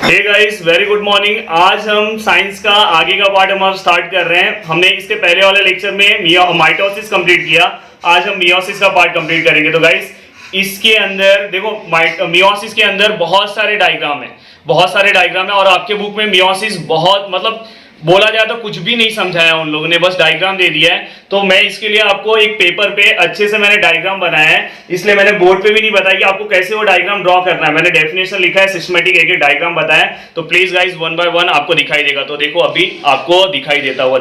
हे guys, very good morning. आज हम science का आगे का पार्ट हम स्टार्ट कर रहे हैं। हमने इसके पहले वाले लेक्चर में माइटोसिस कंप्लीट किया। आज हम मियोसिस का पार्ट कंप्लीट करेंगे। तो गाइस, इसके अंदर देखो, मियोसिस के अंदर बहुत सारे डायग्राम है और आपके बुक में मियोसिस बहुत मतलब बोला जाए तो कुछ भी नहीं समझाया उन लोगों ने, बस डायग्राम दे दिया है। तो मैं इसके लिए आपको एक पेपर पे अच्छे से मैंने डायग्राम बनाया है, इसलिए मैंने बोर्ड पे भी नहीं बताया कि आपको कैसे वो डायग्राम ड्रॉ करना है। मैंने डेफिनेशन लिखा है, सिस्टमेटिक एक डायग्राम बताया। तो please guys, one by one आपको दिखाई देगा। तो देखो, अभी आपको दिखाई देता हुआ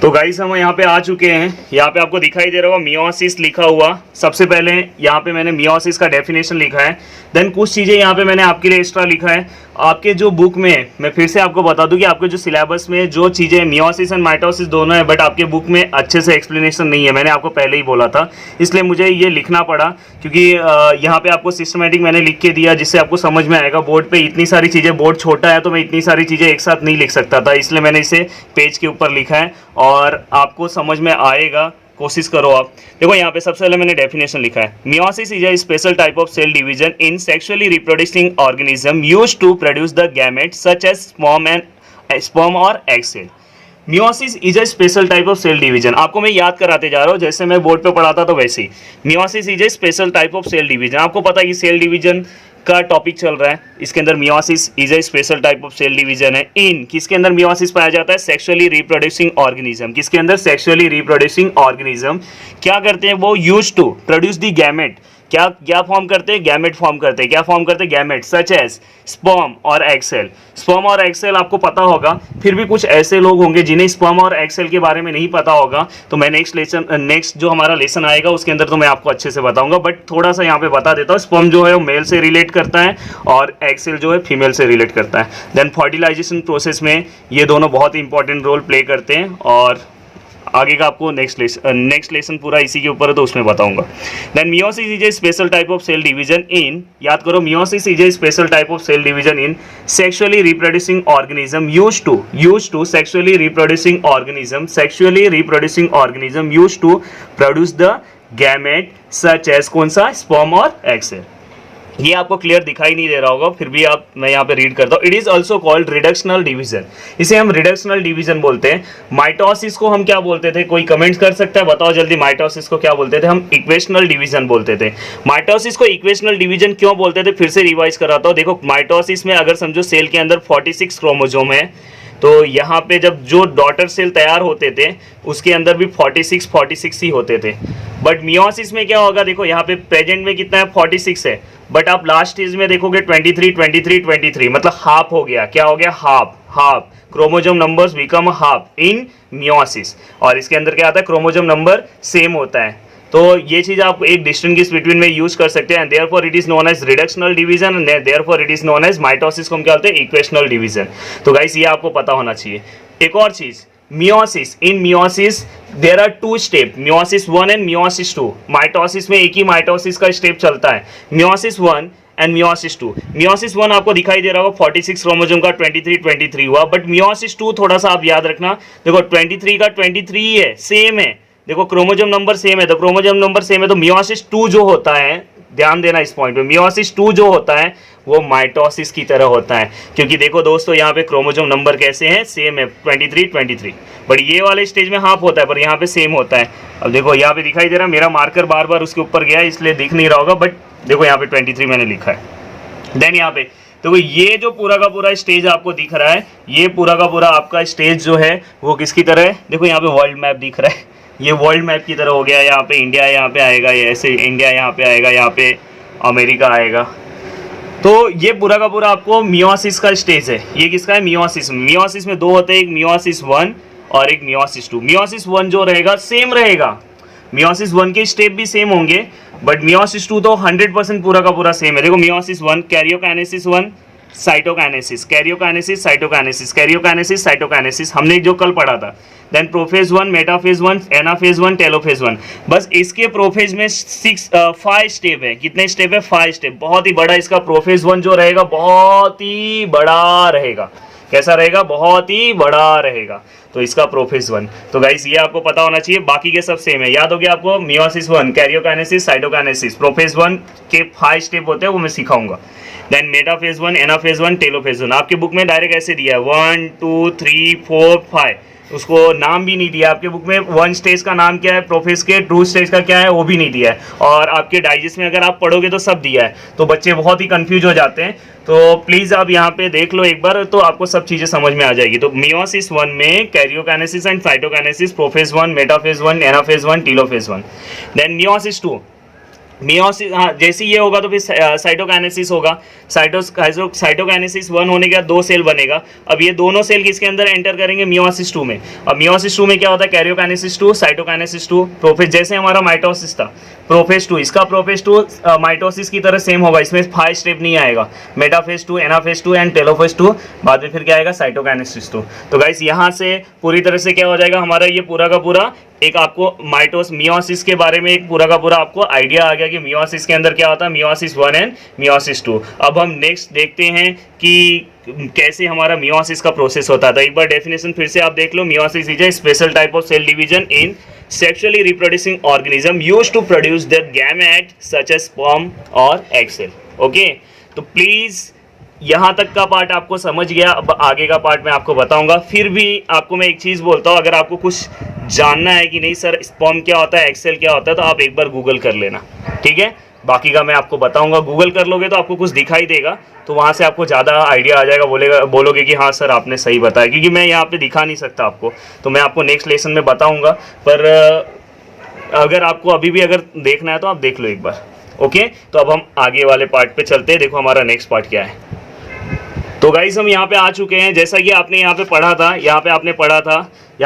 तो गाइस, हम यहाँ पे आ चुके हैं। यहाँ पे आपको दिखाई दे रहा होगा मियोसिस लिखा हुआ। सबसे पहले यहाँ पे मैंने मियोसिस का डेफिनेशन लिखा है। देन कुछ चीज़ें यहाँ पे मैंने आपके लिए एक्स्ट्रा लिखा है। आपके जो बुक में, मैं फिर से आपको बता दूं कि आपके जो सिलेबस में जो चीज़ें मियोसिस एंड माइटोसिस दोनों है, बट आपके बुक में अच्छे से एक्सप्लेनेशन नहीं है। मैंने आपको पहले ही बोला था, इसलिए मुझे ये लिखना पड़ा, क्योंकि यहाँ पे आपको सिस्टमेटिक मैंने लिख के दिया जिससे आपको समझ में आएगा। बोर्ड पे इतनी सारी चीज़ें, बोर्ड छोटा है तो मैं इतनी सारी चीज़ें एक साथ नहीं लिख सकता था, इसलिए मैंने इसे पेज के ऊपर लिखा है और आपको समझ में आएगा। कोशिश करो आप। देखो यहाँ पे सबसे पहले मैंने डेफिनेशन लिखा है, meiosis is a special type of cell division in sexually reproducing organism used to produce the gametes such as sperm और egg cell. Meiosis is a special type of cell division. आपको मैं याद कराते जा रहा हूँ, जैसे मैं बोर्ड पे पढ़ाता तो वैसे ही। Meiosis is a special type of cell division. आपको पता है कि सेल डिवीजन का टॉपिक चल रहा है, इसके अंदर meiosis is a special type of cell division है। इन किसके अंदर मियोसिस पाया जाता है? Sexually reproducing organism. किसके अंदर? Sexually reproducing organism. क्या करते हैं वो? Use to produce the gamete. क्या फॉर्म करते हैं? गैमेट फॉर्म करते हैं। क्या फॉर्म करते हैं? गैमेट सच एज स्पर्म और एग सेल। स्पर्म और एग सेल आपको पता होगा, फिर भी कुछ ऐसे लोग होंगे जिन्हें स्पर्म और एग सेल के बारे में नहीं पता होगा। तो मैं नेक्स्ट जो हमारा लेसन आएगा उसके अंदर तो मैं आपको अच्छे से बताऊंगा, बट थोड़ा सा यहाँ पे बता देता हूँ। स्पर्म जो है वो मेल से रिलेट करता है और एग सेल जो है फीमेल से रिलेट करता है। देन फर्टिलाइजेशन प्रोसेस में ये दोनों बहुत ही इंपॉर्टेंट रोल प्ले करते हैं और आगे का आपको नेक्स्ट लेसन पूरा इसी के ऊपर है तो उसमें बताऊंगा। Then meiosis is a special type of cell division in, याद करो, meiosis is a special type of cell division in sexually reproducing organism used to sexually reproducing organism used to produce the gamete such as, कौन सा? Sperm और egg cell. ये आपको clear दिखाई नहीं दे रहा होगा, फिर भी मैं यहाँ पे रीड करता हूँ। It is also called reductional division. इसे हम रिडक्शनल डिवीजन बोलते हैं। माइटोसिस को हम क्या बोलते थे? कोई कमेंट्स कर सकता है? बताओ जल्दी, माइटोसिस को क्या बोलते थे? हम इक्वेशनल डिवीजन बोलते थे। माइटोसिस को इक्वेशनल डिवीजन क्यों बोलते थे? फिर से रिवाइज कराता हूँ। देखो, माइटोसिस में अगर समझो सेल के अंदर 46 क्रोमोजोम है, तो यहाँ पे जब जो डॉटर सेल तैयार होते थे उसके अंदर भी 46 ही होते थे। बट मियोसिस में क्या होगा? देखो यहाँ पे प्रेजेंट में कितना है? 46 है, बट आप लास्ट स्टेज में देखोगे 23, मतलब हाफ हो गया। क्या हो गया? Half chromosome numbers become half in meiosis. और इसके अंदर क्या आता है? क्रोमोजोम नंबर सेम होता है। तो ये चीज आप एक डिस्टिंग्विश बिटवीन में यूज कर सकते हैं। Therefore it is known as reductional division and therefore it is known as mitosis को हम क्या बोलते हैं? Equational division. तो गाइस, ये आपको पता होना चाहिए। एक और चीज, meiosis there are 2 step, meiosis 1 and meiosis 2। Mitosis में एक ही माइटोसिस का स्टेप चलता है, मियोसिस 1 एंड मियोसिस 2। मियोसिस 1 आपको दिखाई दे रहा होगा 46 क्रोमोसोम का 23 हुआ, बट मियोसिस 2 थोड़ा सा आप याद रखना। देखो 23 का 23 ही है, सेम है। देखो क्रोमोजोम नंबर सेम है, तो क्रोमोजोम नंबर सेम है तो मियोसिस 2 जो होता है, ध्यान देना इस पॉइंट पे, मियोसिस 2 जो होता है वो माइटोसिस की तरह होता है। क्योंकि देखो दोस्तों, यहाँ पे क्रोमोजोम नंबर कैसे हैं? सेम है, 23। बट ये वाले स्टेज में हाफ होता है, पर यहाँ पे सेम होता है। अब देखो यहाँ पे दिखाई दे रहा है, मेरा मार्कर बार बार उसके ऊपर गया इसलिए दिख नहीं रहा होगा, बट देखो यहाँ पे 23 मैंने लिखा है। देन यहाँ पे देखो, ये जो पूरा का पूरा स्टेज आपको दिख रहा है, ये पूरा का पूरा आपका स्टेज जो है वो किसकी तरह है? देखो यहाँ पे वर्ल्ड मैप दिख रहा है, ये वर्ल्ड मैप की तरह हो गया। यहाँ पे इंडिया यहाँ पे आएगा, ये ऐसे इंडिया यहाँ पे आएगा, यहाँ पे अमेरिका आएगा। तो ये पूरा का पूरा आपको मियोसिस का स्टेज है। ये किसका है? मियोसिस। मियोसिस में 2 होते हैं, एक मियोसिस 1 और एक मियोसिस 2। मियोसिस 1 जो रहेगा सेम रहेगा, मियोसिस 1 के स्टेप भी सेम होंगे, बट मियोसिस 2 तो 100% पूरा का पूरा सेम है। देखो मियोसिस 1, कैरियोकाइनेसिस 1, साइटोकाइनेसिस, साइटोकाइनेसिस हमने जो कल पढ़ा था। Then prophase 1, metaphase 1, anaphase 1, telophase 1। बस इसके प्रोफेज में 5 स्टेप है। कितने स्टेप है? 5 स्टेप। बहुत ही बड़ा इसका प्रोफेज 1 जो रहेगा, बहुत ही बड़ा रहेगा। कैसा रहेगा? बहुत ही बड़ा रहेगा। तो इसका प्रोफेज 1। तो गाइस, ये आपको पता होना चाहिए। बाकी के सब सेम है, याद हो गया आपको? मियोसिस 1, कैरियोकाइनेसिस, साइटोकाइनेसिस, प्रोफेज 1 के 5 स्टेप होते हैं, वो मैं सिखाऊंगा। Then metaphase 1, anaphase 1, telophase 1। आपके बुक में डायरेक्ट ऐसे दिया है 1 2 3 4 5, उसको नाम भी नहीं दिया आपके बुक में। 1 स्टेज का नाम क्या है, प्रोफेज के 2 स्टेज का क्या है वो भी नहीं दिया है, और आपके डाइजेस्ट में अगर आप पढ़ोगे तो सब दिया है, तो बच्चे बहुत ही कंफ्यूज हो जाते हैं। तो प्लीज़ आप यहाँ पे देख लो एक बार, तो आपको सब चीज़ें समझ में आ जाएगी। तो मियोसिस 1 में karyokinesis and cytokinesis, prophase 1, metaphase 1, anaphase 1, telophase 1। Then meiosis 2, meiosis, हाँ जैसे ये होगा तो फिर साइटोकाइनेसिस होगा। साइटोकाइनेसिस 1 होने के बाद 2 सेल बनेगा। अब ये दोनों सेल किसके अंदर एंटर करेंगे, मियोसिस 2 में। अब मियोसिस 2 में क्या होता है, कैरियोकाइनेसिस 2, साइटोकाइनेसिस 2, प्रोफेज, जैसे हमारा माइटोसिस था प्रोफेज 2, इसका प्रोफेज 2 माइटोसिस की तरह सेम होगा, इसमें 5 स्टेप नहीं आएगा। मेटाफेज 2, एनाफेज 2 एंड टेलोफेज 2, बाद में फिर क्या आएगा, साइटोकाइनेसिस 2। तो गाइस यहाँ से पूरी तरह से क्या हो जाएगा, हमारा ये पूरा का पूरा एक आपको मियोसिस के बारे में एक पूरा का पूरा आपको आइडिया आ गया कि मियोसिस के अंदर क्या होता है, मियोसिस 1 एंड मियोसिस 2। अब हम नेक्स्ट देखते हैं कि कैसे हमारा मियोसिस का प्रोसेस होता था। एक बार डेफिनेशन फिर से आप देख लो, meiosis is a special type of cell division in sexually reproducing organism used to produce their gamete such as sperm और egg cell। ओके, तो प्लीज़ यहाँ तक का पार्ट आपको समझ गया। अब आगे का पार्ट मैं आपको बताऊंगा। फिर भी आपको मैं एक चीज़ बोलता हूँ, अगर आपको कुछ जानना है कि नहीं सर स्पर्म क्या होता है, एग सेल क्या होता है, तो आप एक बार गूगल कर लेना, ठीक है। बाकी का मैं आपको बताऊंगा। गूगल कर लोगे तो आपको कुछ दिखाई देगा, तो वहाँ से आपको ज़्यादा आइडिया आ जाएगा, बोलोगे कि हाँ सर आपने सही बताया, क्योंकि मैं यहाँ पे दिखा नहीं सकता आपको, तो मैं आपको नेक्स्ट लेसन में बताऊंगा। पर अगर आपको अभी भी अगर देखना है तो आप देख लो एक बार। ओके, तो अब हम आगे वाले पार्ट पे चलते हैं। देखो हमारा नेक्स्ट पार्ट क्या है। तो गाइस हम यहाँ पे आ चुके हैं। जैसा कि आपने यहाँ पे पढ़ा था, यहाँ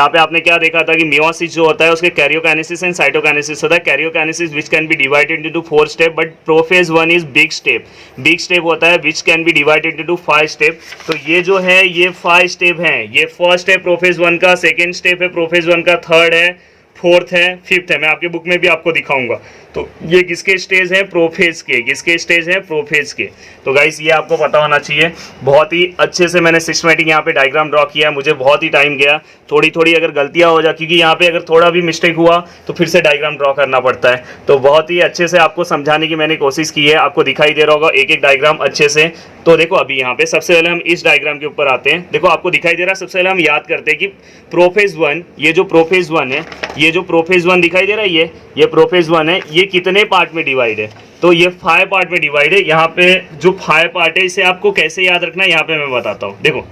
पे आपने क्या देखा था कि मियोसिस जो होता है उसके कैरियोकाइनेसिस एंड साइटोकाइनेसिस होता है। Karyokinesis which can be divided into 4 step, but prophase 1 is big step होता है which can be divided into 5 step. तो ये जो है ये 5 स्टेप हैं। ये फर्स्ट है प्रोफेज 1 का, सेकेंड स्टेप है प्रोफेज 1 का, थर्ड है, फोर्थ है, फिफ्थ है। मैं आपके बुक में भी आपको दिखाऊंगा। तो ये किसके स्टेज हैं, प्रोफेज के। किसके स्टेज हैं, प्रोफेज के। तो गाइस ये आपको पता होना चाहिए। बहुत ही अच्छे से मैंने सिस्टमेटिक यहाँ पे डायग्राम ड्रॉ किया है। मुझे बहुत ही टाइम गया, थोड़ी अगर गलतियाँ हो जा, क्योंकि यहाँ पे अगर थोड़ा भी मिस्टेक हुआ तो फिर से डायग्राम ड्रॉ करना पड़ता है। तो बहुत ही अच्छे से आपको समझाने की मैंने कोशिश की है। आपको दिखाई दे रहा होगा एक एक डायग्राम अच्छे से। तो देखो अभी यहाँ पे सबसे पहले हम इस डायग्राम के ऊपर आते हैं। देखो आपको दिखाई दे रहा है, सबसे पहले हम याद करते हैं कि प्रोफेज 1, ये जो प्रोफेज 1 है, ये जो प्रोफेज 1 दिखाई दे रहा है, ये प्रोफेज 1 है, ये कितने पार्ट में डिवाइड है, तो ये 5 पार्ट में डिवाइड है। यहाँ पे जो 5 पार्ट है इसे आपको कैसे याद रखना है यहाँ पे मैं बताता हूँ। देखो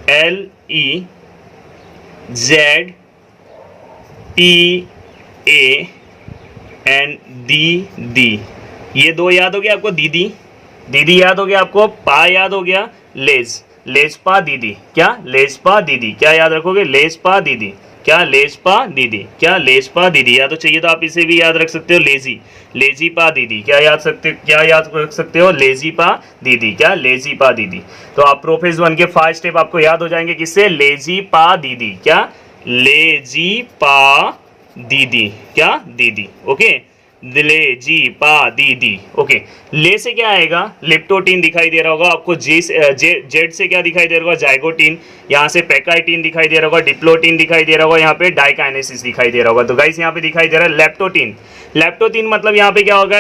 LEZTA एंड दी, ये 2 याद हो गया आपको। दीदी याद हो गया आपको। पा याद हो गया। लेजपा दीदी। क्या लेजपा दीदी, क्या याद रखोगे, लेजपा दीदी। क्या लेजपा दीदी, क्या लेजपा दीदी। या तो चाहिए तो आप इसे भी याद रख सकते हो, लेजी पा दीदी। क्या याद रख सकते हो, लेजी पा दीदी। क्या लेजी पा दीदी। तो आप प्रोफेज 1 के 5 स्टेप आपको याद हो जाएंगे किससे, लेजी पा दीदी। क्या लेजी पा दीदी, क्या दीदी। ओके, लेजी पा दीदी। ओके, ले से क्या आएगा, लिप्टोटीन दिखाई दे रहा होगा आपको। जेड से क्या दिखाई दे रहा होगा, जाइगोटीन। यहाँ से पेकाइटीन दिखाई दे रहा होगा, डिप्लोटीन दिखाई दे रहा होगा, यहाँ पे डाइकाइनेसिस दिखाई दे रहा होगा। तो गाइस यहाँ पे दिखाई दे रहा है लेप्टोटीन मतलब यहाँ पे क्या होगा,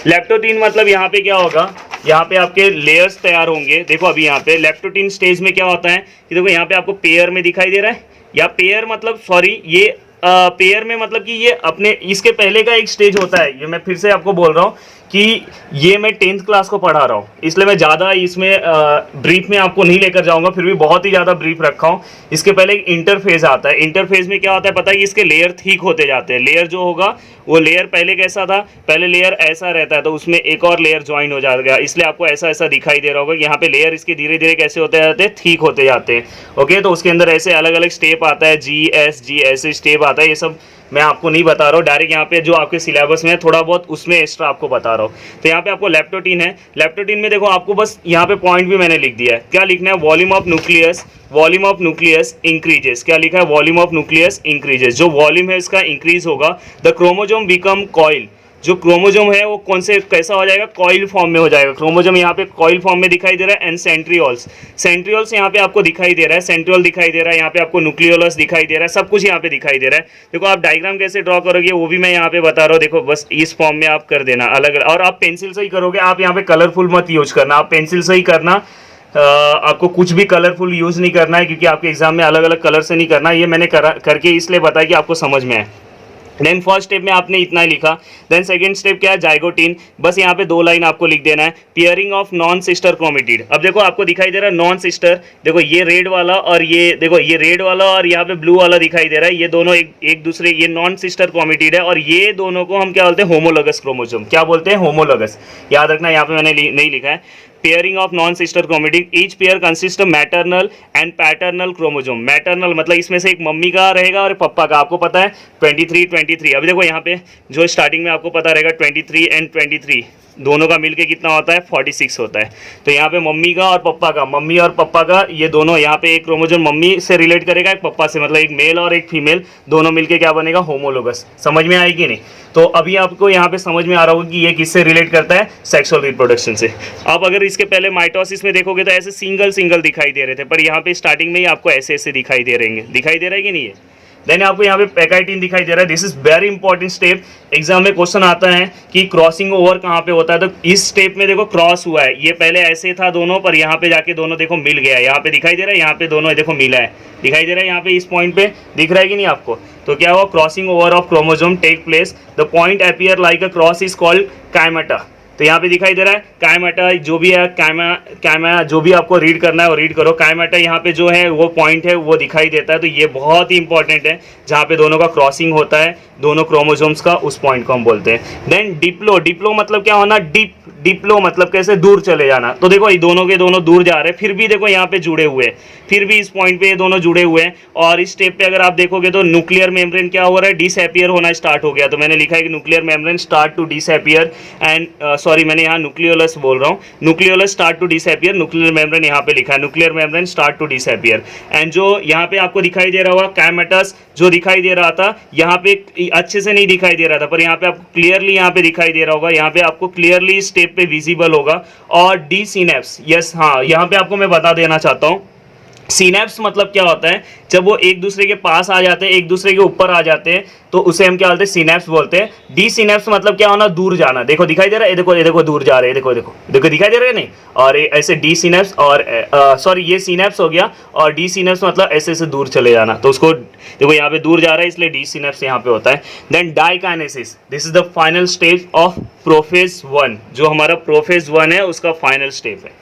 लेप्टोटीन मतलब यहाँ पे क्या होगा, यहाँ पे आपके लेयर्स तैयार होंगे। देखो अभी यहाँ पे लेप्टोटीन स्टेज में क्या होता है कि देखो यहाँ पे आपको पेयर में दिखाई दे रहा है, या पेयर मतलब ये पेयर में मतलब कि ये अपने इसके पहले का एक स्टेज होता है। ये मैं फिर से आपको बोल रहा हूँ कि ये मैं 10th क्लास को पढ़ा रहा हूँ, इसलिए मैं ज़्यादा इसमें ब्रीफ में आपको नहीं लेकर जाऊँगा, फिर भी बहुत ही ज़्यादा ब्रीफ रखा हूँ। इसके पहले एक इंटरफेज आता है। इंटरफेज में क्या होता है पता है कि इसके लेयर ठीक होते जाते हैं। लेयर जो होगा वो लेयर पहले कैसा था, पहले लेयर ऐसा रहता है, तो उसमें एक और लेयर ज्वाइन हो जाएगा, इसलिए आपको ऐसा दिखाई दे रहा होगा। यहाँ पे लेयर इसके धीरे धीरे कैसे होते जाते हैं, ठीक होते जाते हैं। ओके, तो उसके अंदर ऐसे अलग अलग स्टेप आता है, GS ऐसे स्टेप आता है। ये सब मैं आपको नहीं बता रहा हूँ, डायरेक्ट यहाँ पे जो आपके सिलेबस में है थोड़ा बहुत उसमें एक्स्ट्रा आपको बता रहा हूँ। तो यहाँ पे आपको लेप्टोटीन है। लेप्टोटीन में देखो आपको बस यहाँ पे पॉइंट भी मैंने लिख दिया है। क्या लिखना है, वॉल्यूम ऑफ न्यूक्लियस इंक्रीजेस। क्या लिखा है, वॉल्यूम ऑफ न्यूक्लियस इंक्रीजेस। जो वॉल्यूम है इसका इंक्रीज होगा, द क्रोमोजोम बिकम कॉइल। जो क्रोमोजोम है वो कौन से कैसा हो जाएगा, कॉइल फॉर्म में हो जाएगा। क्रोमोजोम यहाँ पे कॉइल फॉर्म में दिखाई दे रहा है। एंड सेंट्रियोल्स यहाँ पे आपको दिखाई दे रहा है, सेंट्रियोल दिखाई दे रहा है, यहाँ पे आपको न्यूक्लियोलस दिखाई दे रहा है, सब कुछ यहाँ पे दिखाई दे रहा है। देखो आप डायग्राम कैसे ड्रॉ करोगे वो भी मैं यहाँ पे बता रहा हूँ। देखो बस इस फॉर्म में आप कर देना अलग अलग, और आप पेंसिल से ही करोगे, आप यहाँ पे कलरफुल मत यूज करना, आप पेंसिल से ही करना। आपको कुछ भी कलरफुल यूज नहीं करना है, क्योंकि आपके एग्जाम में अलग अलग कलर से नहीं करना। ये मैंने करके इसलिए बताया कि आपको समझ में आए। देन फर्स्ट स्टेप में आपने इतना ही लिखा। देन सेकंड स्टेप क्या है, जाइगोटीन। बस यहाँ पे 2 लाइन आपको लिख देना है, pairing of non sister chromatid. अब देखो आपको दिखाई दे रहा है नॉन सिस्टर, देखो ये रेड वाला और ये देखो ये रेड वाला और यहाँ पे ब्लू वाला दिखाई दे रहा है, ये दोनों एक दूसरे, ये नॉन सिस्टर क्रोमेटिड है, और ये दोनों को हम क्या बोलते हैं, होमोलोगस क्रोमोसोम। क्या बोलते हैं, होमोलोगस। याद रखना, यहाँ पे मैंने नहीं लिखा है। Pairing of non sister chromatid, each pair consist of maternal and paternal chromosome. Maternal मतलब इसमें से एक मम्मी का रहेगा और पप्पा का, आपको पता है 23। अभी देखो यहाँ पे जो स्टार्टिंग में आपको पता रहेगा 23 एंड 23 दोनों का मिलके कितना होता है, 46 होता है। तो यहाँ पे मम्मी का और पप्पा का, मम्मी और पप्पा का ये दोनों, यहाँ पे एक क्रोमोसोम मम्मी से रिलेट करेगा, एक पप्पा से, मतलब एक मेल और एक फीमेल, दोनों मिलके क्या बनेगा, होमोलोगस। समझ में आएगी नहीं? तो अभी आपको यहाँ पे समझ में आ रहा होगा कि ये किससे रिलेट करता है, सेक्सुअल रिप्रोडक्शन से। आप अगर इसके पहले माइटोसिस में देखोगे तो ऐसे सिंगल दिखाई दे रहे थे, पर यहाँ पे स्टार्टिंग में ही आपको ऐसे दिखाई दे रहे हैं। दिखाई दे रहा है कि नहीं है? देन आपको यहाँ पे पैकाइटिन दिखाई दे रहा है। This is very important step. Exam में क्वेश्चन आता है कि क्रॉसिंग ओवर कहाँ पे होता है, तो इस स्टेप में देखो क्रॉस हुआ है, ये पहले ऐसे था दोनों, पर यहाँ पे जाके दोनों देखो मिल गया है। यहाँ पे दिखाई दे रहा है, यहाँ पे दोनों देखो मिला है, दिखाई दे रहा है यहाँ पे, इस पॉइंट पे दिख रहा है कि नहीं आपको? तो क्या हुआ, crossing over of chromosome take place, the point appear like a cross is called chiasmata. तो यहाँ पे दिखाई दे रहा है काइमेटा, जो भी है काइमा जो भी आपको रीड करना है वो रीड करो। काइमेटा यहाँ पे जो है वो पॉइंट है वो दिखाई देता है, तो ये बहुत ही इंपॉर्टेंट है, जहाँ पे दोनों का क्रॉसिंग होता है, दोनों क्रोमोसोम्स का, उस पॉइंट को हम बोलते हैं। देन डिप्लो मतलब क्या होना, डिप्लो मतलब कैसे, दूर चले जाना। तो देखो ये दोनों के दोनों दूर जा रहे हैं, फिर भी देखो यहाँ पे जुड़े हुए हैं, फिर भी इस पॉइंट पे ये दोनों जुड़े हुए हैं। और इस स्टेप पे अगर आप देखोगे तो न्यूक्लियर मेम्ब्रेन क्या हो रहा है, डिसअपियर होना स्टार्ट हो गया। तो मैंने लिखा है कि nuclear membrane start to disappear and sorry मैंने यहाँ न्यूक्लियोलस बोल रहा हूँ, nucleolus start to disappear, nuclear membrane यहाँ पे लिखा है, nuclear membrane start to disappear. And जो यहाँ पे आपको दिखाई दे रहा होगा काइमेटस, जो दिखाई दे रहा था यहाँ पे अच्छे से नहीं दिखाई दे रहा था, पर यहाँ पे आपको क्लियरली यहाँ पे दिखाई दे रहा होगा, यहाँ पे आपको क्लियरली स्टेप पे विजिबल होगा। और डी सिनेप्स, यस हाँ, यहाँ पे आपको मैं बता देना चाहता हूँ, सिनेप्स मतलब क्या होता है, जब वो एक दूसरे के पास आ जाते हैं, एक दूसरे के ऊपर आ जाते हैं, तो उसे हम क्या बोलते हैं, सिनेप्स बोलते हैं। डी सिनेप्स मतलब क्या होना, दूर जाना। देखो दिखाई दे रहा है, ये देखो दूर जा रहे हैं, देखो दिखाई दे रहा है नहीं। और ऐसे डी सिनेप्स और सॉरी ये सिनेप्स हो गया, और डी सिनेप्स मतलब ऐसे दूर चले जाना, तो उसको देखो यहाँ पे दूर जा रहा है, इसलिए डी सिनेप्स यहाँ पे होता है। Then diakinesis, this is the final step of prophase 1, जो हमारा प्रोफेज 1 है उसका फाइनल स्टेप है।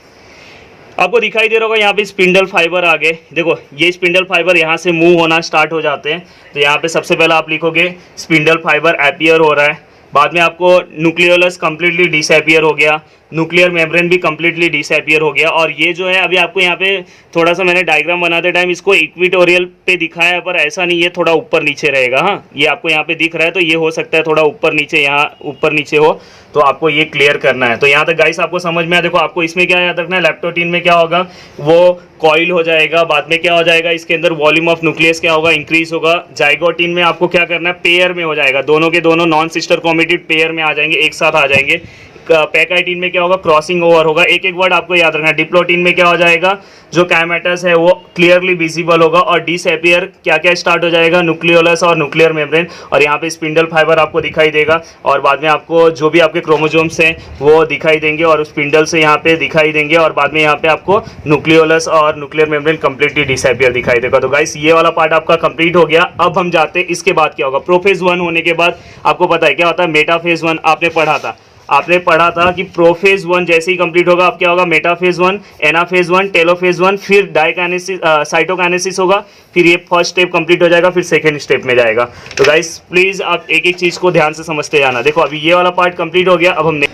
आपको दिखाई दे रहा होगा यहाँ पे स्पिंडल फाइबर आ गए, देखो ये स्पिंडल फाइबर यहाँ से मूव होना स्टार्ट हो जाते हैं। तो यहाँ पे सबसे पहले आप लिखोगे स्पिंडल फाइबर अपीयर हो रहा है, बाद में आपको न्यूक्लियोलस कंप्लीटली डिसअपियर हो गया, न्यूक्लियर मेम्ब्रेन भी कंप्लीटली डिसअपियर हो गया। और ये जो है अभी आपको यहाँ पे थोड़ा सा मैंने डायग्राम बनाते टाइम इसको इक्विटोरियल पे दिखाया है, पर ऐसा नहीं है, थोड़ा ऊपर नीचे रहेगा। हाँ ये आपको यहाँ पे दिख रहा है, तो ये हो सकता है थोड़ा ऊपर नीचे, यहाँ ऊपर नीचे हो, तो आपको ये क्लियर करना है। तो यहाँ तक गाइस आपको समझ में आया। देखो आपको इसमें क्या याद रखना है, लैप्टोटीन में क्या होगा, वो कॉइल हो जाएगा, बाद में क्या हो जाएगा, इसके अंदर वॉल्यूम ऑफ न्यूक्लियस क्या होगा, इंक्रीज होगा। जाइगोटीन में आपको क्या करना है, पेयर में हो जाएगा, दोनों के दोनों नॉन सिस्टर क्रोमेटिड पेयर में आ जाएंगे, एक साथ आ जाएंगे। पैकाइटिन में क्या होगा, क्रॉसिंग ओवर होगा। एक एक वर्ड आपको याद रखना है। डिप्लोटीन में क्या हो जाएगा, जो काइमेटस है वो क्लियरली विजिबल होगा, और डिसअपियर क्या क्या स्टार्ट हो जाएगा, न्यूक्लियोलस और न्यूक्लियर मेम्ब्रेन, और यहाँ पे स्पिंडल फाइबर आपको दिखाई देगा, और बाद में आपको जो भी आपके क्रोमोसोम्स हैं वो दिखाई देंगे, और स्पिंडल से यहाँ पे दिखाई देंगे, और बाद में यहाँ पे आपको न्यूक्लियोलस और न्यूक्लियर मेम्ब्रेन कंप्लीटली डिसअपियर दिखाई देगा। तो गाइस ये वाला पार्ट आपका कंप्लीट हो गया। अब हम जाते हैं इसके बाद क्या होगा, प्रोफेज 1 होने के बाद आपको पता है क्या होता है, मेटाफेज 1 आपने पढ़ा था कि प्रोफेज 1 जैसे ही कंप्लीट होगा अब क्या होगा, मेटाफेज 1, एनाफेज 1, टेलोफेज 1, फिर डाइकाइनेसिस साइटोकाइनेसिस होगा, फिर ये फर्स्ट स्टेप कंप्लीट हो जाएगा, फिर सेकंड स्टेप में जाएगा। तो गाइस प्लीज आप एक एक चीज को ध्यान से समझते जाना। देखो अभी ये वाला पार्ट कंप्लीट हो गया, अब हमने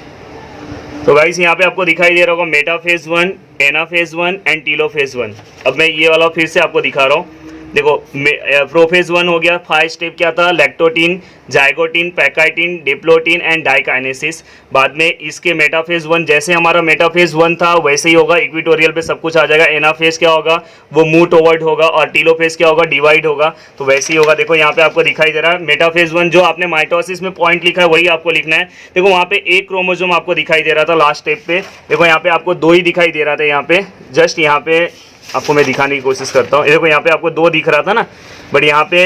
तो गाइस यहाँ पे आपको दिखाई दे रहा होगा मेटाफेज 1, एनाफेज 1 एंड टेलोफेज 1। अब मैं ये वाला फिर से आपको दिखा रहा हूँ। देखो प्रोफेज 1 हो गया, 5 स्टेप क्या था, लैक्टोटिन, जाइगोटिन, पैकाइटिन, डिप्लोटिन एंड डाइकाइनेसिस। बाद में इसके मेटाफेज 1 जैसे हमारा मेटाफेज 1 था वैसे ही होगा, इक्वेटोरियल पे सब कुछ आ जाएगा। एनाफेज क्या होगा, वो मूव टुवर्ड होगा, और टीलोफेज क्या होगा, डिवाइड होगा, तो वैसे ही होगा। देखो यहाँ पे आपको दिखाई दे रहा है मेटाफेज 1, जो आपने माइटोसिस में पॉइंट लिखा है वही आपको लिखना है। देखो वहाँ पे एक क्रोमोसोम आपको दिखाई दे रहा था लास्ट स्टेप पे, देखो यहाँ पे आपको 2 ही दिखाई दे रहा था। यहाँ पे जस्ट यहाँ पे आपको मैं दिखाने की कोशिश करता हूँ, देखो यहाँ पे आपको 2 दिख रहा था ना, बट यहाँ पे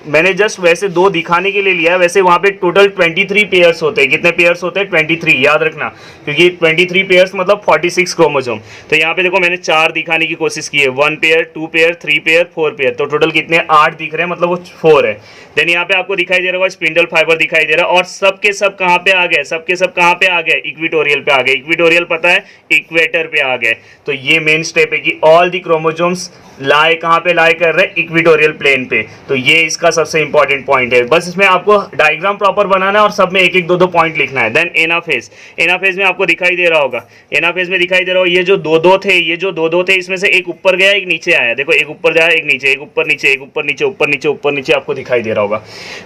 मैंने जस्ट वैसे 2 दिखाने के लिए लिया है। वैसे वहाँ पे टोटल 23 पेयर्स होते हैं। कितने पेयर्स होते हैं, 23, याद रखना, क्योंकि 23 पेयर्स मतलब 46 क्रोमोसोम। तो यहाँ पे देखो मैंने 4 दिखाने की कोशिश की है, 1 पेयर, 2 पेयर, 3 पेयर, 4 पेयर, तो टोटल कितने 8 दिख रहे हैं, मतलब वो 4 है। देन यहाँ पे आपको दिखाई दे रहा है स्पिंडल फाइबर दिखाई दे रहा है, और सबके सब कहाँ पे आ गए, सबके सब कहाँ पे आ गए, इक्वेटोरियल पे आ गए। इक्वेटोरियल पता है, इक्वेटर पे आ गए। तो ये मेन स्टेप है कि ऑल दी क्रोमोसोम्स लाई कहाँ पे लाई कर रहे हैं, इक्वेटोरियल प्लेन पे। तो ये इसका सबसे इंपॉर्टेंट पॉइंट है। बस इसमें आपको डायग्राम प्रॉपर बनाना है और सब में 1-1, 2-2 पॉइंट लिखना है। देन एनाफेज, एनाफेज में आपको दिखाई दे रहा होगा, एनाफेज में दिखाई दे रहा होगा ये जो 2-2 थे, ये जो 2-2 थे इसमें से एक ऊपर गया एक नीचे आया। देखो एक ऊपर जाया एक नीचे, एक ऊपर नीचे, एक ऊपर नीचे, ऊपर नीचे, ऊपर नीचे, आपको दिखाई दे रहा होगा।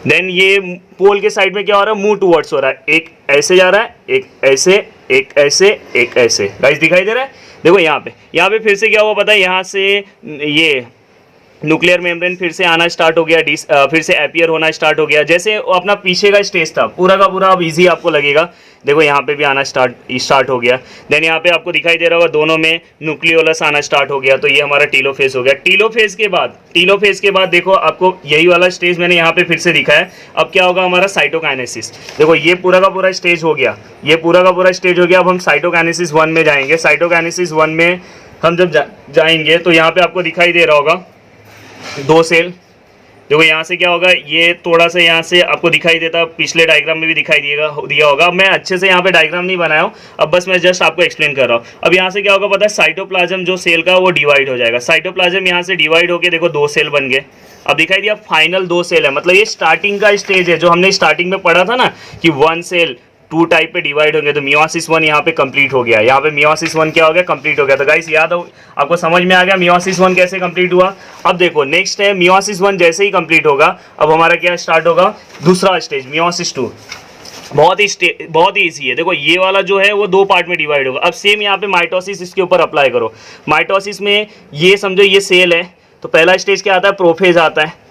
देन ये पोल के साइड में क्या हो रहा है, मूव टूवर्ड्स हो रहा है, एक ऐसे जा रहा है, एक ऐसे, एक ऐसे, एक ऐसे। गाइस दिखाई दे रहा है, देखो यहाँ पे फिर से क्या हुआ पता है, यहाँ से ये न्यूक्लियर मेम्ब्रेन फिर से आना स्टार्ट हो गया, फिर से अपीयर होना स्टार्ट हो गया। जैसे अपना पीछे का स्टेज था पूरा का पूरा अब इजी आपको लगेगा। देखो यहाँ पे भी आना स्टार्ट हो गया। देन यहाँ पे आपको दिखाई दे रहा होगा दोनों में न्यूक्लियोलस आना स्टार्ट हो गया, तो ये हमारा टीलोफेज हो गया। टीलोफेज के बाद देखो आपको यही वाला स्टेज मैंने यहाँ पे फिर से दिखा है। अब क्या होगा हमारा साइटोकाइनेसिस। देखो ये पूरा का पूरा स्टेज हो गया, ये पूरा का पूरा स्टेज हो गया। अब हम साइटोकाइनेसिस 1 में जाएंगे। साइटोकाइनेसिस 1 में हम जब जाएंगे तो यहाँ पे आपको दिखाई दे रहा होगा 2 सेल। देखो यहाँ से क्या होगा, ये थोड़ा सा यहाँ से आपको दिखाई देता, पिछले डायग्राम में भी दिखाई दिया होगा। मैं अच्छे से यहाँ पे डायग्राम नहीं बनाया हूँ, अब बस मैं जस्ट आपको एक्सप्लेन कर रहा हूँ। अब यहाँ से क्या होगा पता है, साइटोप्लाज्म जो सेल का वो डिवाइड हो जाएगा। साइटोप्लाज्म यहाँ से डिवाइड होके देखो 2 सेल बन गए। अब दिखाई दिया फाइनल 2 सेल है, मतलब ये स्टार्टिंग का स्टेज है जो हमने स्टार्टिंग में पढ़ा था ना कि 1 सेल 2 टाइप पे डिवाइड होंगे। तो मियोसिस 1 यहाँ पे कंप्लीट हो गया, यहाँ पे मियोसिस 1 क्या हो गया, कंप्लीट हो गया। तो गाइस याद हो, आपको समझ में आ गया मियोसिस 1 कैसे कंप्लीट हुआ। अब देखो नेक्स्ट है मियोसिस 1 जैसे ही कंप्लीट होगा, अब हमारा क्या स्टार्ट होगा, दूसरा स्टेज मियोसिस 2। बहुत ही ईजी है। देखो ये वाला जो है वो 2 पार्ट में डिवाइड होगा। अब सेम यहाँ पे माइटोसिस इसके ऊपर अप्लाई करो। माइटोसिस में ये समझो ये सेल है, तो पहला स्टेज क्या आता है, प्रोफेज आता है।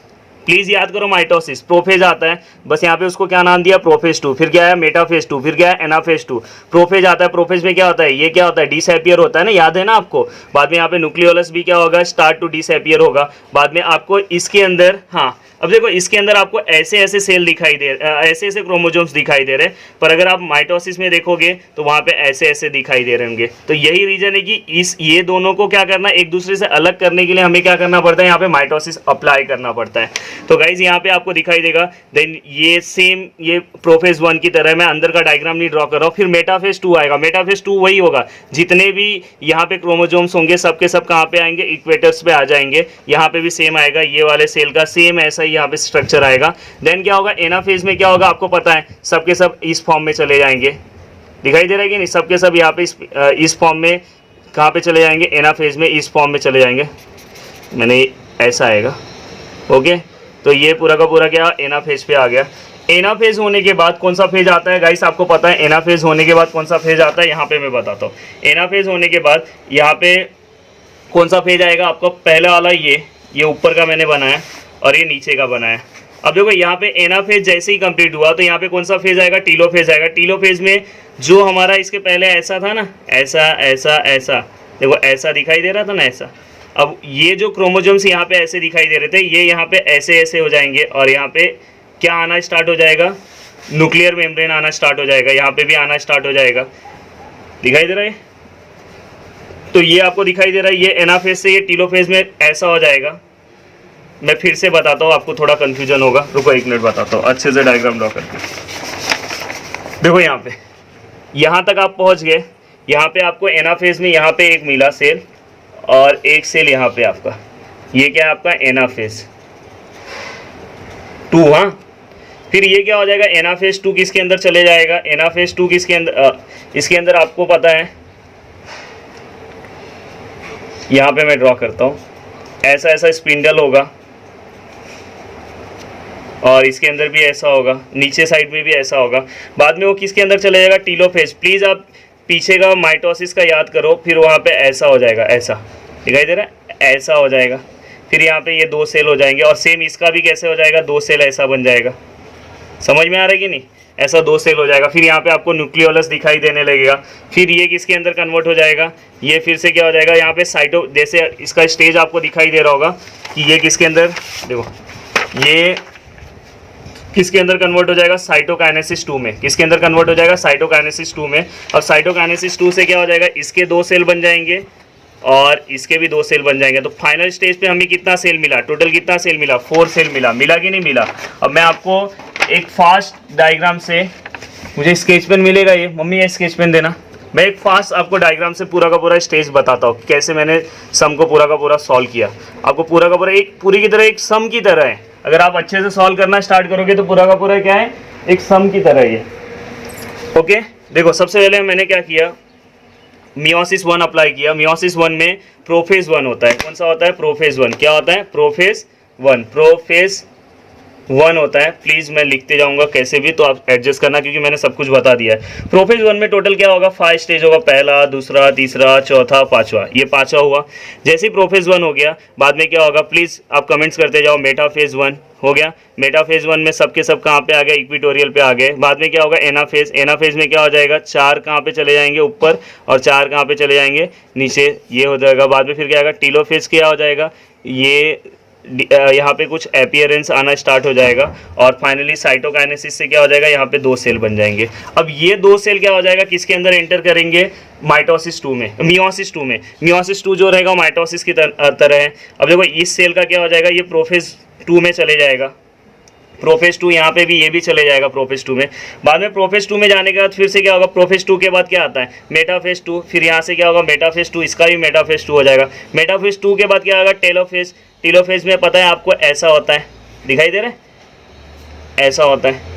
प्लीज याद करो माइटोसिस, प्रोफेज आता है, बस यहाँ पे उसको क्या नाम दिया, प्रोफेज 2। फिर क्या है, मेटाफेज 2, फिर क्या है, एनाफेज 2। प्रोफेज आता है, प्रोफेज में क्या होता है, ये क्या होता है, डिसएपियर होता है ना, याद है ना आपको। बाद में यहाँ पे न्यूक्लियोलस भी क्या होगा, स्टार्ट टू डिसएपियर होगा। बाद में आपको इसके अंदर, हाँ अब देखो इसके अंदर आपको ऐसे ऐसे सेल दिखाई दे, ऐसे ऐसे क्रोमोसोम्स दिखाई दे रहे हैं, पर अगर आप माइटोसिस में देखोगे तो वहाँ पे ऐसे ऐसे दिखाई दे रहे होंगे। तो यही रीजन है कि ये दोनों को क्या करना, एक दूसरे से अलग करने के लिए हमें क्या करना पड़ता है, यहाँ पे माइटोसिस अप्लाई करना पड़ता है। तो गाइज यहाँ पे आपको दिखाई देगा। देन ये सेम ये प्रोफेज 1 की तरह, मैं अंदर का डायग्राम नहीं ड्रॉ कर रहा हूँ। फिर मेटाफेज 2 आएगा। मेटाफेज 2 वही होगा, जितने भी यहाँ पे क्रोमोसोम्स होंगे सबके सब कहाँ पे आएंगे, इक्वेटर्स पे आ जाएंगे। यहाँ पे भी सेम आएगा, ये वाले सेल का सेम ऐसा ही यहाँ पे स्ट्रक्चर आएगा। देन क्या होगा, एनाफेज में क्या होगा आपको पता है, सबके सब इस फॉर्म में चले जाएंगे। दिखाई दे रहा है कि नहीं, सबके सब यहाँ पे इस फॉर्म में कहाँ पे चले जाएंगे, एनाफेज में इस फॉर्म में चले जाएंगे। मैंने ऐसा आएगा, ओके। तो ये पूरा का पूरा क्या एनाफेज पे आ गया। एनाफेज होने के बाद कौन सा फेज आता है गाइस, आपको पता है एनाफेज होने के बाद कौन सा फेज आता है, यहाँ पे मैं बताता हूँ। एनाफेज होने के बाद यहाँ पे कौन सा फेज आएगा आपको, पहला वाला ये ऊपर का मैंने बनाया और ये नीचे का बनाया। अब देखो यहाँ पे एनाफेज जैसे ही कंप्लीट हुआ तो यहाँ पे कौन सा फेज आएगा, टीलोफेज आएगा। टीलोफेज में जो हमारा इसके पहले ऐसा था ना, ऐसा ऐसा ऐसा, देखो ऐसा दिखाई दे रहा था ना, ऐसा। अब ये जो क्रोमोसोम्स यहाँ पे ऐसे दिखाई दे रहे थे, ये यहाँ पे ऐसे ऐसे हो जाएंगे और यहाँ पे क्या आना स्टार्ट हो जाएगा, न्यूक्लियर मेम्ब्रेन आना स्टार्ट हो जाएगा। यहाँ पे भी आना स्टार्ट हो जाएगा, दिखाई दे रहा है। तो ये आपको दिखाई दे रहा है, ये एनाफेज से ये टीलोफेज में ऐसा हो जाएगा। मैं फिर से बताता हूँ, आपको थोड़ा कन्फ्यूजन होगा, रुको 1 मिनट बताता हूँ अच्छे से डायग्राम ड्रॉ करके। देखो यहाँ पे, यहाँ तक आप पहुँच गए। यहाँ पे आपको एनाफेज में यहाँ पे एक मिला सेल और एक सेल यहाँ पे आपका, ये क्या है आपका एनाफेज 2। हाँ, फिर ये क्या हो जाएगा, एनाफेज 2 किसके अंदर चले जाएगा, एनाफेज 2 किसके अंदर, इसके अंदर आपको पता है, यहाँ पे मैं ड्रॉ करता हूँ, ऐसा ऐसा स्पिंडल होगा, और इसके अंदर भी ऐसा होगा, नीचे साइड में भी ऐसा होगा। बाद में वो किसके अंदर चला जाएगा, टीलोफेज। प्लीज़ आप पीछे का माइटोसिस का याद करो, फिर वहाँ पे ऐसा हो जाएगा, ऐसा दिखाई दे रहा है, ऐसा हो जाएगा। फिर यहाँ पे ये 2 सेल हो जाएंगे और सेम इसका भी कैसे हो जाएगा, 2 सेल ऐसा बन जाएगा। समझ में आ रहा है कि नहीं, ऐसा 2 सेल हो जाएगा। फिर यहाँ पे आपको न्यूक्लियोलस दिखाई देने लगेगा। फिर ये किसके अंदर कन्वर्ट हो जाएगा, ये फिर से क्या हो जाएगा, यहाँ पे साइटो, जैसे इसका स्टेज आपको दिखाई दे रहा होगा कि ये किसके अंदर, देखो ये किसके अंदर कन्वर्ट हो जाएगा, साइटोकाइनेसिस 2 में। किसके अंदर कन्वर्ट हो जाएगा, साइटोकाइनेसिस 2 में। और साइटोकाइनेसिस 2 से क्या हो जाएगा, इसके 2 सेल बन जाएंगे और इसके भी 2 सेल बन जाएंगे। तो फाइनल स्टेज पे हमें कितना सेल मिला, टोटल कितना सेल मिला, 4 सेल मिला। मिला कि नहीं मिला। अब मैं आपको एक फास्ट डायग्राम से, मुझे स्केच पेन मिलेगा, ये मम्मी ये स्केच पेन देना। मैं एक फास्ट आपको डायग्राम से पूरा का पूरा स्टेज बताता हूँ कैसे मैंने सम को पूरा का पूरा सॉल्व किया। आपको पूरा का पूरा एक पूरी की तरह एक सम की तरह है। अगर आप अच्छे से सॉल्व करना स्टार्ट करोगे तो पूरा का पूरा क्या है, एक सम की तरह ही है। ओके, देखो सबसे पहले मैंने क्या किया, मियोसिस 1 अप्लाई किया। मियोसिस 1 में प्रोफेज 1 होता है। कौन सा होता है, प्रोफेज 1। क्या होता है, प्रोफेज 1। प्रोफेज 1 होता है। प्लीज़ मैं लिखते जाऊंगा कैसे भी, तो आप एडजस्ट करना क्योंकि मैंने सब कुछ बता दिया है। प्रोफेज 1 में टोटल क्या होगा, 5 स्टेज होगा, पहला, दूसरा, तीसरा, चौथा, पांचवा। ये 5वां हुआ। जैसे ही प्रोफेज 1 हो गया, बाद में क्या होगा, प्लीज़ आप कमेंट्स करते जाओ। मेटाफेज 1 हो गया। मेटाफेज 1 में सबके सब कहाँ पे आ गए, इक्विटोरियल पे आ गए। बाद में क्या होगा, एनाफेज। एनाफेज में क्या हो जाएगा, 4 कहाँ पे चले जाएंगे, ऊपर, और 4 कहाँ पे चले जाएंगे, नीचे। ये हो जाएगा। बाद में फिर क्या आएगा, टीलोफेज क्या हो जाएगा, ये यहाँ पे कुछ अपीयरेंस आना स्टार्ट हो जाएगा। और फाइनली साइटोकाइनेसिस से क्या हो जाएगा, यहाँ पे 2 सेल बन जाएंगे। अब ये 2 सेल क्या हो जाएगा, किसके अंदर एंटर करेंगे, माइटोसिस 2 में, मियोसिस 2 में। मियोसिस 2 जो रहेगा माइटोसिस की तरह है। अब देखो इस सेल का क्या हो जाएगा, ये प्रोफेज 2 में चले जाएगा। प्रोफेज 2 यहाँ पे भी, ये भी चले जाएगा प्रोफेज 2 में। बाद में प्रोफेज 2 में जाने के बाद फिर से क्या होगा, प्रोफेज 2 के बाद क्या आता है, मेटाफेज 2। फिर यहाँ से क्या होगा, मेटाफेज 2, इसका भी मेटाफेज 2 हो जाएगा। मेटाफेज 2 के बाद क्या होगा, टेलोफेज। टेलोफेज में पता है आपको ऐसा होता है, दिखाई दे रहा है, ऐसा होता है।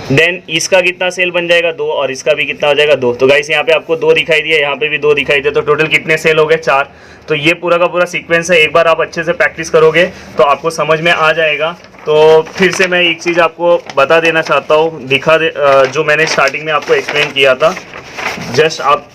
देन इसका कितना सेल बन जाएगा, 2, और इसका भी कितना हो जाएगा, 2। तो गाइस यहाँ पे आपको 2 दिखाई दिया, यहाँ पे भी 2 दिखाई दिया, तो टोटल कितने सेल हो गए, 4। तो ये पूरा का पूरा सीक्वेंस है। एक बार आप अच्छे से प्रैक्टिस करोगे तो आपको समझ में आ जाएगा। तो फिर से मैं एक चीज़ आपको बता देना चाहता हूँ, जो मैंने स्टार्टिंग में आपको एक्सप्लेन किया था। जस्ट आप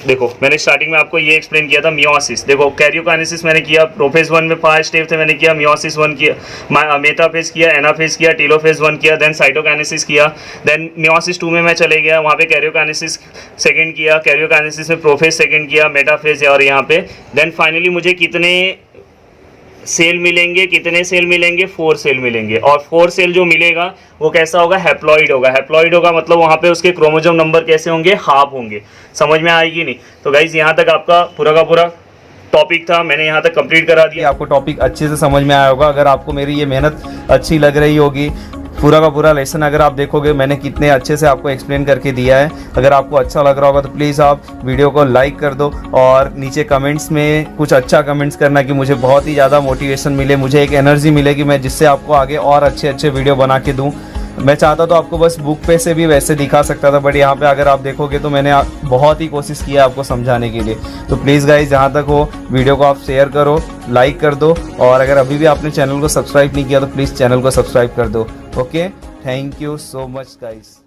देखो, मैंने स्टार्टिंग में आपको ये एक्सप्लेन किया था, मियोसिस। देखो कैरियोकाइनेसिस मैंने किया, प्रोफेज 1 में 5 स्टेप थे, मैंने किया। मियोसिस 1 किया, मेटाफेज किया, एनाफेज किया, टीलोफेज 1 किया, देन साइटोकाइनेसिस किया। देन मियोसिस 2 में मैं चले गया, वहाँ पे कैरियोकाइनेसिस 2nd किया। कैरियोकाइनेसिस में प्रोफेज 2nd किया, मेटाफेज और यहाँ पे। देन फाइनली मुझे कितने सेल मिलेंगे, कितने सेल मिलेंगे, 4 सेल मिलेंगे। और 4 सेल जो मिलेगा वो कैसा होगा, हैप्लॉइड होगा। हैप्लॉइड होगा मतलब वहाँ पे उसके क्रोमोसोम नंबर कैसे होंगे, हाफ होंगे। समझ में आएगी नहीं। तो गाइज यहाँ तक आपका पूरा का पूरा टॉपिक था, मैंने यहाँ तक कंप्लीट करा दिया। आपको टॉपिक अच्छे से समझ में आया होगा। अगर आपको मेरी ये मेहनत अच्छी लग रही होगी, पूरा का पूरा लेसन अगर आप देखोगे मैंने कितने अच्छे से आपको एक्सप्लेन करके दिया है, अगर आपको अच्छा लग रहा होगा तो प्लीज़ आप वीडियो को लाइक कर दो और नीचे कमेंट्स में कुछ अच्छा कमेंट्स करना कि मुझे बहुत ही ज़्यादा मोटिवेशन मिले, मुझे एक एनर्जी मिले कि मैं जिससे आपको आगे और अच्छे अच्छे वीडियो बना के दूँ। मैं चाहता तो आपको बस बुक पे से भी वैसे दिखा सकता था, बट यहाँ पे अगर आप देखोगे तो मैंने बहुत ही कोशिश किया आपको समझाने के लिए। तो प्लीज़ गाइज जहाँ तक हो वीडियो को आप शेयर करो, लाइक कर दो, और अगर अभी भी आपने चैनल को सब्सक्राइब नहीं किया तो प्लीज़ चैनल को सब्सक्राइब कर दो। Okay, thank you so much guys.